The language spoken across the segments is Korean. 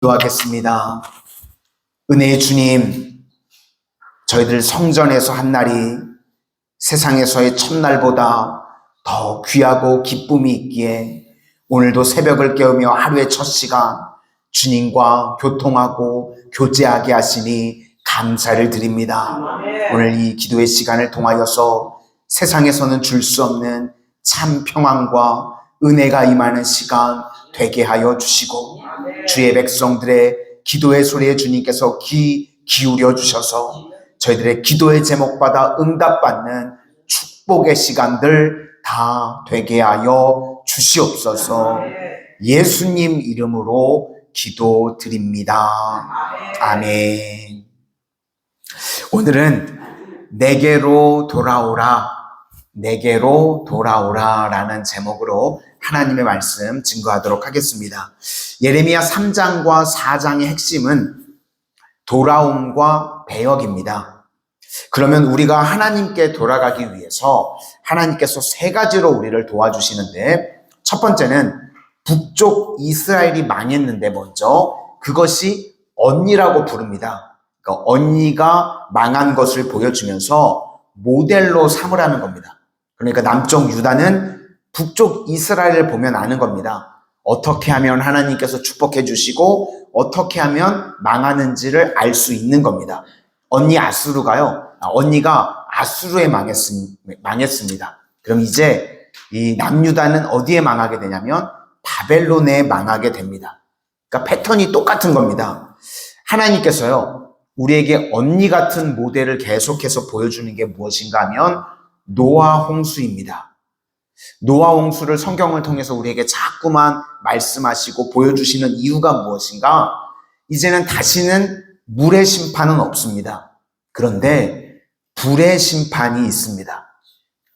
기도하겠습니다. 은혜의 주님, 저희들 성전에서 한 날이 세상에서의 첫날보다 더 귀하고 기쁨이 있기에 오늘도 새벽을 깨우며 하루의 첫 시간 주님과 교통하고 교제하게 하시니 감사를 드립니다. 오늘 이 기도의 시간을 통하여서 세상에서는 줄 수 없는 참 평안과 은혜가 임하는 시간 되게 하여 주시고, 주의 백성들의 기도의 소리에 주님께서 귀 기울여 주셔서 저희들의 기도의 제목받아 응답받는 축복의 시간들 다 되게 하여 주시옵소서. 예수님 이름으로 기도드립니다. 아멘. 오늘은 내게로 돌아오라, 내게로 돌아오라 라는 제목으로 하나님의 말씀 증거하도록 하겠습니다. 예레미야 3장과 4장의 핵심은 돌아옴과 배역입니다. 그러면 우리가 하나님께 돌아가기 위해서 하나님께서 세 가지로 우리를 도와주시는데, 첫 번째는 북쪽 이스라엘이 망했는데 먼저 그것이 언니라고 부릅니다. 그러니까 언니가 망한 것을 보여주면서 모델로 삼으라는 겁니다. 그러니까 남쪽 유다는 북쪽 이스라엘을 보면 아는 겁니다. 어떻게 하면 하나님께서 축복해 주시고 어떻게 하면 망하는지를 알 수 있는 겁니다. 언니가 아수르에 망했습니다. 그럼 이제 이 남유다는 어디에 망하게 되냐면 바벨론에 망하게 됩니다. 그러니까 패턴이 똑같은 겁니다. 하나님께서요, 우리에게 언니 같은 모델을 계속해서 보여주는 게 무엇인가 하면 노아 홍수입니다. 노아 홍수를 성경을 통해서 우리에게 자꾸만 말씀하시고 보여주시는 이유가 무엇인가? 이제는 다시는 물의 심판은 없습니다. 그런데 불의 심판이 있습니다.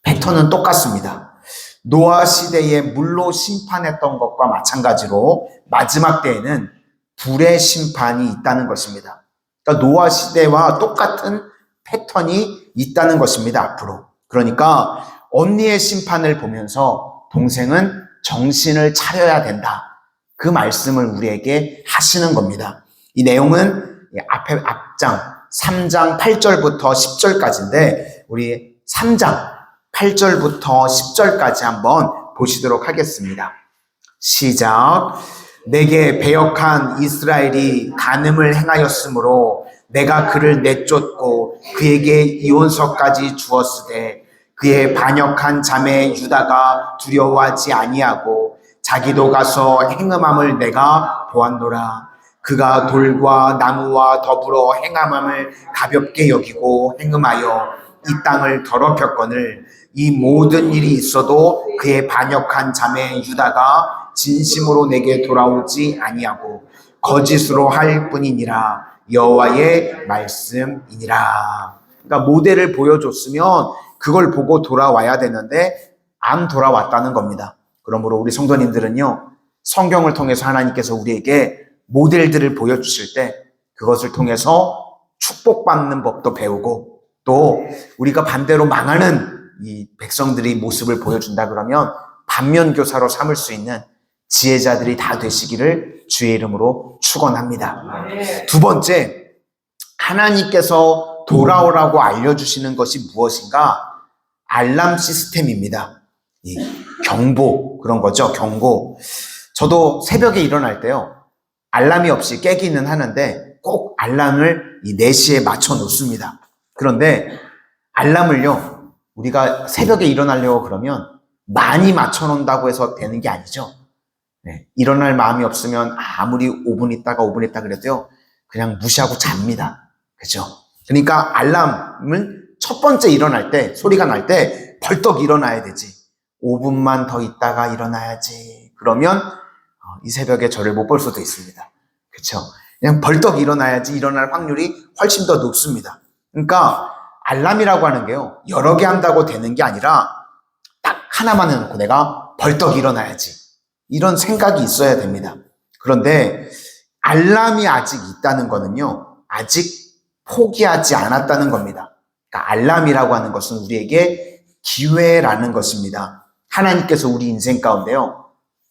패턴은 똑같습니다. 노아 시대에 물로 심판했던 것과 마찬가지로 마지막 때에는 불의 심판이 있다는 것입니다. 그러니까 노아 시대와 똑같은 패턴이 있다는 것입니다, 앞으로. 그러니까 언니의 심판을 보면서 동생은 정신을 차려야 된다, 그 말씀을 우리에게 하시는 겁니다. 이 내용은 앞장 3장 8절부터 10절까지인데 우리 3장 8절부터 10절까지 한번 보시도록 하겠습니다. 시작. 내게 배역한 이스라엘이 간음을 행하였으므로 내가 그를 내쫓고 그에게 이혼서까지 주었으되 그의 반역한 자매 유다가 두려워하지 아니하고 자기도 가서 행음함을 내가 보았노라. 그가 돌과 나무와 더불어 행함을 가볍게 여기고 행음하여 이 땅을 더럽혔거늘 이 모든 일이 있어도 그의 반역한 자매 유다가 진심으로 내게 돌아오지 아니하고 거짓으로 할 뿐이니라. 여호와의 말씀이니라. 그러니까 모델을 보여줬으면 그걸 보고 돌아와야 되는데 안 돌아왔다는 겁니다. 그러므로 우리 성도님들은요, 성경을 통해서 하나님께서 우리에게 모델들을 보여주실 때 그것을 통해서 축복받는 법도 배우고, 또 우리가 반대로 망하는 이 백성들의 모습을 보여준다 그러면 반면교사로 삼을 수 있는 지혜자들이 다 되시기를 주의 이름으로 축원합니다. 두 번째, 하나님께서 돌아오라고 알려주시는 것이 무엇인가? 알람 시스템입니다. 이 경보, 그런 거죠. 경고. 저도 새벽에 일어날 때요, 알람이 없이 깨기는 하는데 꼭 알람을 이 4시에 맞춰 놓습니다. 그런데 알람을요, 우리가 새벽에 일어나려고 그러면 많이 맞춰 놓는다고 해서 되는 게 아니죠. 네, 일어날 마음이 없으면 아무리 5분 있다 그래도요, 그냥 무시하고 잡니다. 그죠? 그러니까 알람은 첫 번째 일어날 때, 소리가 날 때 벌떡 일어나야 되지. 5분만 더 있다가 일어나야지. 그러면 이 새벽에 저를 못 볼 수도 있습니다. 그렇죠? 그냥 벌떡 일어나야지 일어날 확률이 훨씬 더 높습니다. 그러니까 알람이라고 하는 게요, 여러 개 한다고 되는 게 아니라 딱 하나만 해놓고 내가 벌떡 일어나야지, 이런 생각이 있어야 됩니다. 그런데 알람이 아직 있다는 거는요, 아직 포기하지 않았다는 겁니다. 그러니까 알람이라고 하는 것은 우리에게 기회라는 것입니다. 하나님께서 우리 인생 가운데요,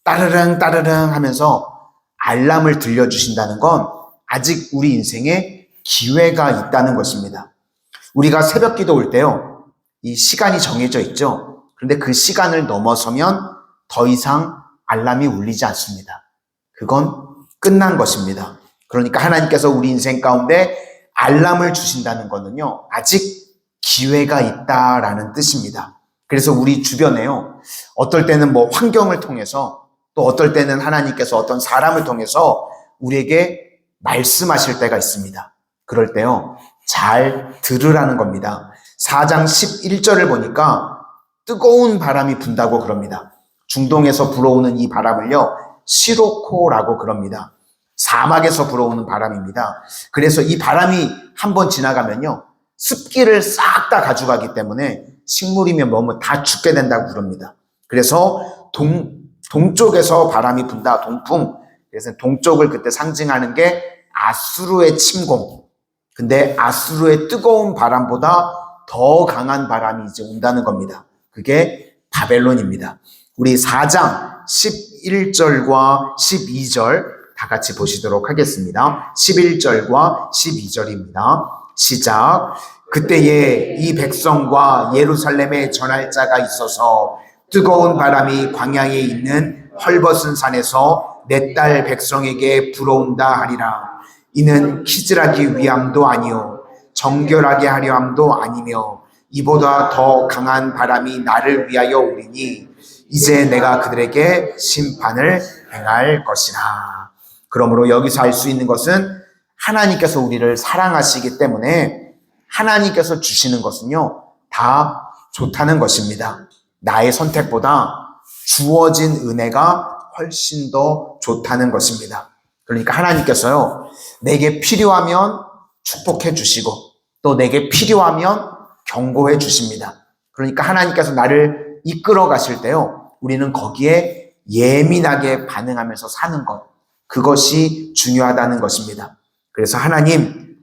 따르릉 따르릉 하면서 알람을 들려주신다는 건 아직 우리 인생에 기회가 있다는 것입니다. 우리가 새벽 기도 올 때요, 이 시간이 정해져 있죠. 그런데 그 시간을 넘어서면 더 이상 알람이 울리지 않습니다. 그건 끝난 것입니다. 그러니까 하나님께서 우리 인생 가운데 알람을 주신다는 것은요, 아직 기회가 있다라는 뜻입니다. 그래서 우리 주변에요, 어떨 때는 뭐 환경을 통해서, 또 어떨 때는 하나님께서 어떤 사람을 통해서 우리에게 말씀하실 때가 있습니다. 그럴 때요, 잘 들으라는 겁니다. 4장 11절을 보니까 뜨거운 바람이 분다고 그럽니다. 중동에서 불어오는 이 바람을요, 시로코라고 그럽니다. 사막에서 불어오는 바람입니다. 그래서 이 바람이 한번 지나가면요, 습기를 싹 다 가져가기 때문에 식물이면 뭐뭐 다 죽게 된다고 그럽니다. 그래서 동쪽에서 바람이 분다, 동풍. 그래서 동쪽을 그때 상징하는 게 아수르의 침공. 근데 아수르의 뜨거운 바람보다 더 강한 바람이 이제 온다는 겁니다. 그게 바벨론입니다. 우리 4장 11절과 12절 다 같이 보시도록 하겠습니다. 11절과 12절입니다. 시작. 그때에 이 백성과 예루살렘에 전할 자가 있어서 뜨거운 바람이 광야에 있는 헐벗은 산에서 내 딸 백성에게 불어온다 하리라. 이는 키질하기 위함도 아니요 정결하게 하려 함도 아니며 이보다 더 강한 바람이 나를 위하여 오리니 이제 내가 그들에게 심판을 행할 것이라. 그러므로 여기서 알 수 있는 것은 하나님께서 우리를 사랑하시기 때문에 하나님께서 주시는 것은요, 다 좋다는 것입니다. 나의 선택보다 주어진 은혜가 훨씬 더 좋다는 것입니다. 그러니까 하나님께서요, 내게 필요하면 축복해 주시고 또 내게 필요하면 경고해 주십니다. 그러니까 하나님께서 나를 이끌어 가실 때요, 우리는 거기에 예민하게 반응하면서 사는 것, 그것이 중요하다는 것입니다. 그래서 하나님,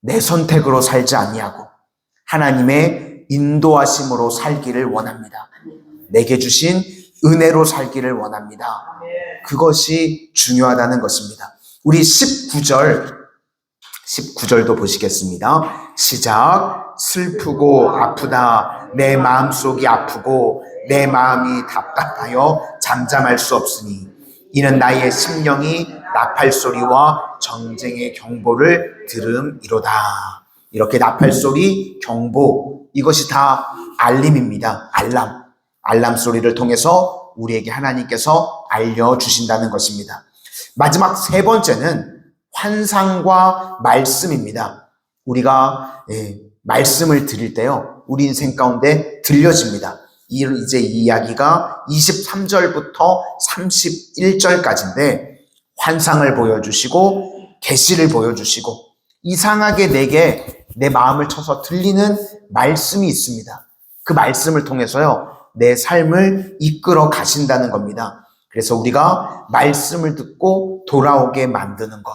내 선택으로 살지 아니하고 하나님의 인도하심으로 살기를 원합니다. 내게 주신 은혜로 살기를 원합니다. 그것이 중요하다는 것입니다. 우리 19절도 보시겠습니다. 시작. 슬프고 아프다. 내 마음속이 아프고 내 마음이 답답하여 잠잠할 수 없으니 이는 나의 심령이 나팔 소리와 전쟁의 경보를 들음이로다. 이렇게 나팔 소리, 경보, 이것이 다 알림입니다. 알람 소리를 통해서 우리에게 하나님께서 알려주신다는 것입니다. 마지막 세 번째는 환상과 말씀입니다. 우리가 말씀을 드릴 때요, 우리 인생 가운데 들려집니다. 이제 이 이야기가 23절부터 31절까지인데 환상을 보여주시고 계시를 보여주시고 이상하게 내게 내 마음을 쳐서 들리는 말씀이 있습니다. 그 말씀을 통해서요, 내 삶을 이끌어 가신다는 겁니다. 그래서 우리가 말씀을 듣고 돌아오게 만드는 것,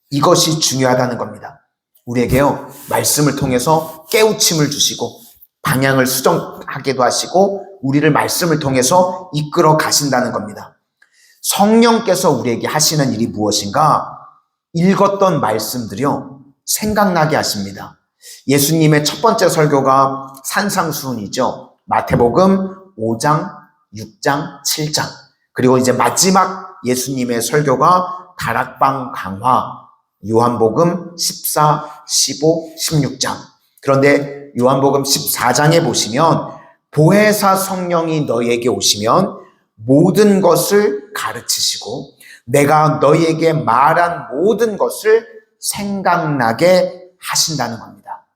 이것이 중요하다는 겁니다. 우리에게요, 말씀을 통해서 깨우침을 주시고 방향을 수정하게도 하시고 우리를 말씀을 통해서 이끌어 가신다는 겁니다. 성령께서 우리에게 하시는 일이 무엇인가? 읽었던 말씀들이요, 생각나게 하십니다. 예수님의 첫 번째 설교가 산상수훈이죠. 마태복음 5장, 6장, 7장. 그리고 이제 마지막 예수님의 설교가 다락방 강화, 요한복음 14, 15, 16장. 그런데 요한복음 14장에 보시면 보혜사 성령이 너희에게 오시면 모든 것을 가르치시고 내가 너희에게 말한 모든 것을 생각나게 하신다는 겁니다.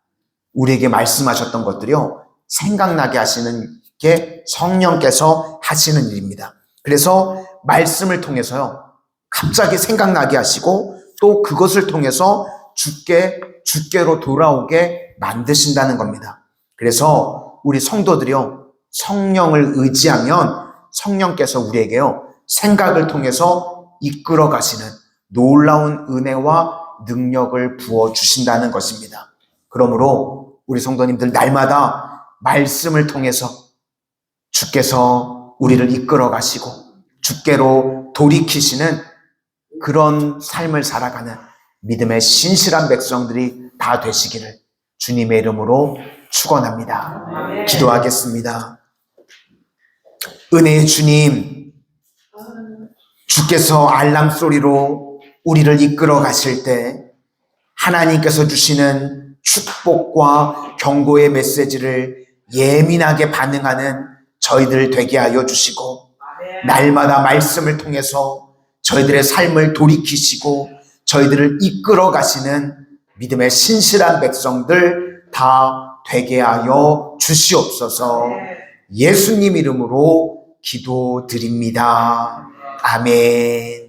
우리에게 말씀하셨던 것들이요, 생각나게 하시는 게 성령께서 하시는 일입니다. 그래서 말씀을 통해서요, 갑자기 생각나게 하시고 또 그것을 통해서 주께로 돌아오게 만드신다는 겁니다. 그래서 우리 성도들이요, 성령을 의지하면 성령께서 우리에게요, 생각을 통해서 이끌어 가시는 놀라운 은혜와 능력을 부어주신다는 것입니다. 그러므로 우리 성도님들 날마다 말씀을 통해서 주께서 우리를 이끌어 가시고 주께로 돌이키시는 그런 삶을 살아가는 믿음의 신실한 백성들이 다 되시기를 주님의 이름으로 축원합니다. 기도하겠습니다. 은혜의 주님, 주께서 알람 소리로 우리를 이끌어 가실 때 하나님께서 주시는 축복과 경고의 메시지를 예민하게 반응하는 저희들 되게 하여 주시고, 날마다 말씀을 통해서 저희들의 삶을 돌이키시고 저희들을 이끌어 가시는 믿음의 신실한 백성들 다 되게 하여 주시옵소서. 예수님 이름으로 기도드립니다. 아멘.